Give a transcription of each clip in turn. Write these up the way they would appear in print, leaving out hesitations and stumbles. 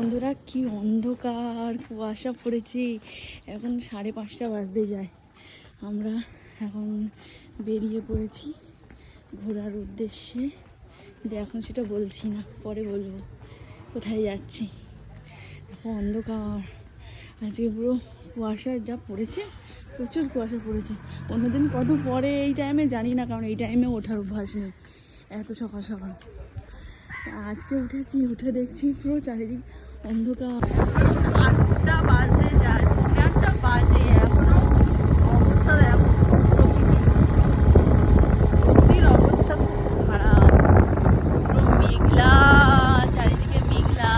বন্ধুরা, কি অন্ধকার, কুয়াশা পড়েছে। এখন 5:30 বাজতে যায়। আমরা এখন বেরিয়ে পড়েছি ঘোরার উদ্দেশ্যে। কিন্তু এখন সেটা বলছি না, পরে বলবো কোথায় যাচ্ছি। এখন অন্ধকার, আজকে পুরো কুয়াশা যা পড়েছে, প্রচুর কুয়াশা পড়েছে। অন্যদিন কত পরে এই টাইমে জানি না, কারণ এই টাইমে ওঠার অভ্যাস নেই এত সকাল সকাল। আজকে উঠেছি, উঠে দেখছি পুরো চারিদিক অন্ধকার। 8টা বাজতে যায়, 8টা বাজে, এখনো অবস্থা দেখো। প্রকৃতির অবস্থা খুব খারাপ, পুরো মেঘলা, চারিদিকে মেঘলা।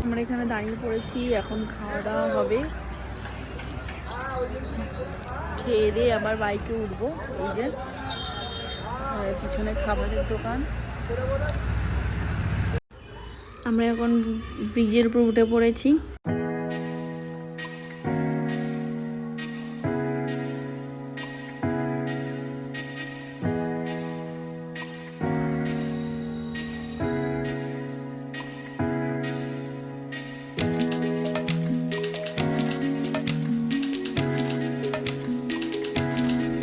আমরা এখানে দাঁড়িয়ে পড়েছি, এখন খাওয়া দাওয়া হবে। খেয়ে দিয়ে আবার বাইকে উঠবো। এই যে পিছনে খাবারের দোকান। আমরা এখন ব্রিজের উপর উঠে পড়েছি।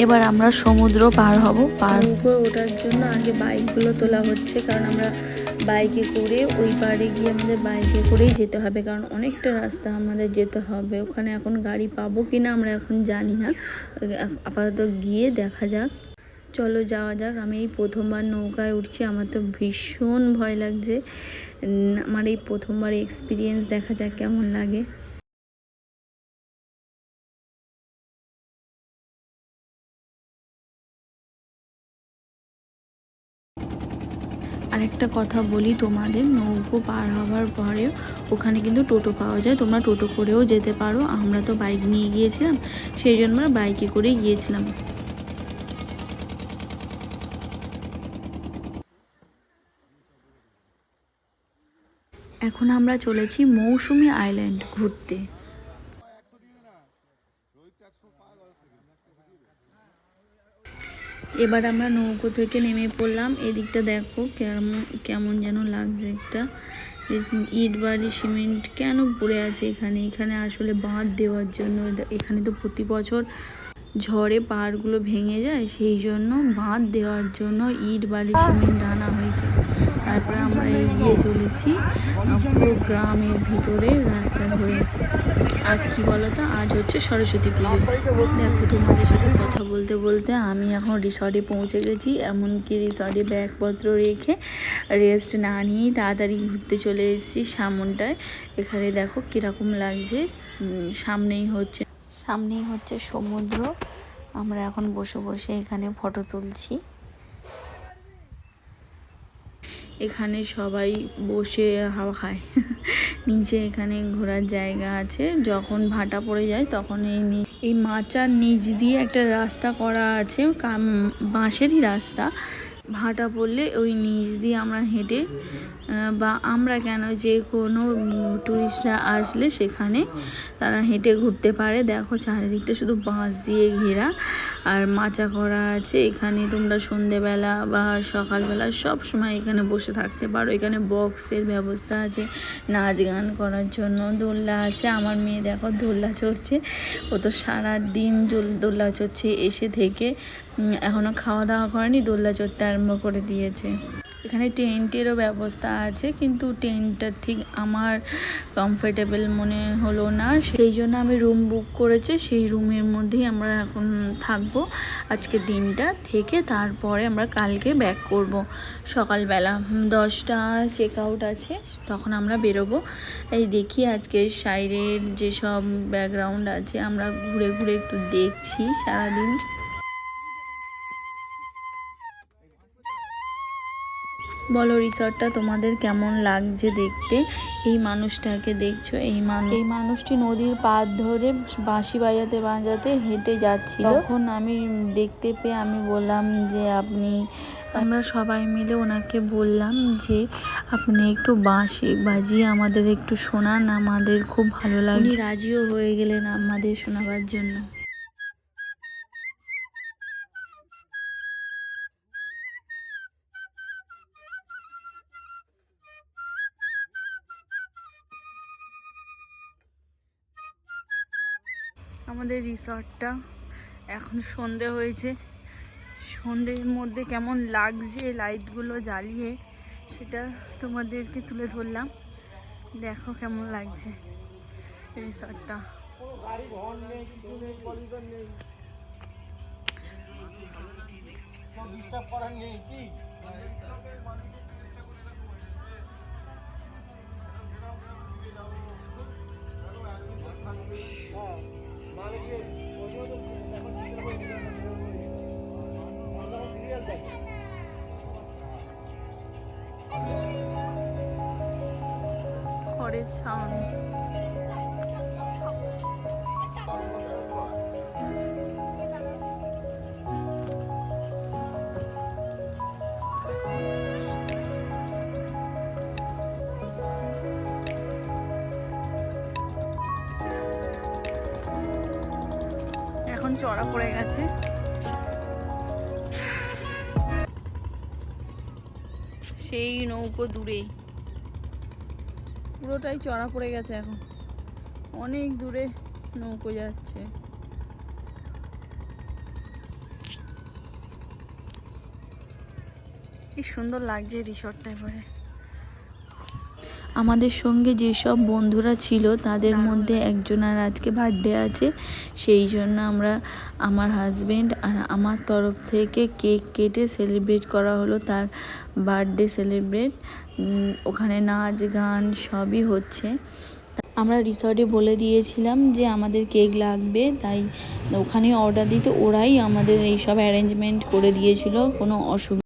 এবার আমরা সমুদ্র পার হব। পার করে ওঠার জন্য আগে বাইকগুলো তোলা হচ্ছে, কারণ আমরা বাইকে করে ওই পাড়ে গিয়ে আমাদের বাইকে করেই যেতে হবে, কারণ অনেকটা রাস্তা আমাদের যেতে হবে। ওখানে এখন গাড়ি পাবো কিনা আমরা এখন জানি না, আপাতত গিয়ে দেখা যাক। চলো যাওয়া যাক। আমি এই প্রথমবার নৌকায় উঠছি, আমার তো ভীষণ ভয় লাগছে। আমার এই প্রথমবার এক্সপিরিয়েন্স, দেখা যাক কেমন লাগে। আরেকটা কথা বলি তোমাদের, নৌকো পার হওয়ার পরে ওখানে কিন্তু টোটো পাওয়া যায়, তোমরা টোটো করেও যেতে পারো। আমরা তো বাইক নিয়ে গিয়েছিলাম, সেই জন্য আমরা বাইকে করেই গিয়েছিলাম। এখন আমরা চলেছি মৌসুমী আইল্যান্ড ঘুরতে। এবার আমরা নৌকো থেকে নেমে পড়লাম। এদিকটা দেখো কেমন যেন লাগছে। একটা ইট বালি সিমেন্ট কেন পড়ে আছে এখানে। এখানে আসলে বাঁধ দেওয়ার জন্য। এখানে তো প্রতি বছর ঝড়ে পাহাড়গুলো ভেঙে যায়, সেই জন্য বাঁধ দেওয়ার জন্য ইট বালি সিমেন্ট আনা হয়েছে। তারপরে আমরা এগিয়ে চলেছি পুরো গ্রামের ভিতরে রাস্তা ধরে। আজ কি বলতো, আজ হচ্ছে সরস্বতী পুজো। দেখো, তোমাদের সাথে কথা বলতে বলতে আমি এখন রিসর্টে পৌঁছে গেছি। এমনকি রিসর্টে ব্যাগপত্র রেখে রেস্ট না নিয়েই তাড়াতাড়ি ঘুরতে চলে এসেছি সামনটায়। এখানে দেখো কীরকম লাগছে। সামনেই হচ্ছে সমুদ্র। আমরা এখন বসে বসে এখানে ফটো তুলছি। এখানে সবাই বসে হাওয়া খায়। নিচে এখানে ঘোরার জায়গা আছে, যখন ভাটা পড়ে যায় তখন এই মাচার নিচ দিয়ে একটা রাস্তা করা আছে, বাঁশেরই রাস্তা। ভাটা পড়লে ওই নিচ দিয়ে আমরা হেঁটে, বা আমরা কেন, যে কোনো টুরিস্টরা আসলে সেখানে তারা হেঁটে ঘুরতে পারে। দেখো চারিদিকটা শুধু বাঁশ দিয়ে ঘেরা আর মাচা করা আছে। এখানে তোমরা সন্ধেবেলা বা সকালবেলা সব সময় এখানে বসে থাকতে পারো। এখানে বক্সের ব্যবস্থা আছে, নাচ গান করার জন্য দোলনা আছে। আমার মেয়ে দেখো দোলনা চড়ছে, ও তো সারাদিন দোলনা চড়ছে। এসে থেকে এখনও খাওয়া দাওয়া করেনি, দোলনা চড়তে আরম্ভ করে দিয়েছে। এখানে টেন্টেরও ব্যবস্থা আছে, কিন্তু টেন্টটা ঠিক আমার কমফোর্টেবল মনে হলো না, সেই জন্য আমি রুম বুক করেছি। সেই রুমের মধ্যেই আমরা এখন থাকবো আজকে দিনটা থেকে। তারপরে আমরা কালকে ব্যাক করব সকালবেলা। 10টা চেক আউট আছে, তখন আমরা বেরোবো। এই দেখি আজকে সাইডের যেসব ব্যাকগ্রাউন্ড আছে আমরা ঘুরে ঘুরে একটু দেখছি সারাদিন। বলো রিসর্টটা তোমাদের কেমন লাগছে দেখতে। এই মানুষটাকে দেখছো, এই মানুষটি নদীর পাড় ধরে বাঁশি বাজাতে বাজাতে হেঁটে যাচ্ছিল। তখন আমি দেখতে পেয়ে আমি বললাম যে আমরা সবাই মিলে ওনাকে বললাম যে আপনি একটু বাঁশি বাজিয়ে আমাদের একটু শোনান, আমাদের খুব ভালো লাগে। উনি রাজিও হয়ে গেলেন আমাদের শোনাবার জন্য। আমাদের রিসর্টটা এখন সন্ধে হয়েছে, সন্ধ্যের মধ্যে কেমন লাগছে লাইটগুলো জ্বালিয়ে সেটা তোমাদেরকে তুলে ধরলাম। দেখো কেমন লাগছে রিসর্টটা। খড়ের ছাউনি, এখন চড়া পড়ে গেছে। সেই নৌকো দূরে, পুরোটাই চড়া পড়ে গেছে, এখন অনেক দূরে নৌকো যাচ্ছে। কি সুন্দর লাগছে রিসর্টটা। এবারে আমাদের সঙ্গে যেসব বন্ধুরা ছিল তাদের মধ্যে একজনের আজকে বার্থডে আছে, সেই জন্য আমার হাজবেন্ড আর আমার তরফ থেকে কেক কেটে সেলিব্রেট করা হলো তার বার্থডে সেলিব্রেট। ওখানে নাচ গান সবই হচ্ছে। আমরা রিসর্টে বলে দিয়েছিলাম যে আমাদের কেক লাগবে, তাই ওখানে অর্ডার দিতে ওরাই আমাদের এইসব অ্যারেঞ্জমেন্ট করে দিয়েছিল, কোনো অসুবিধা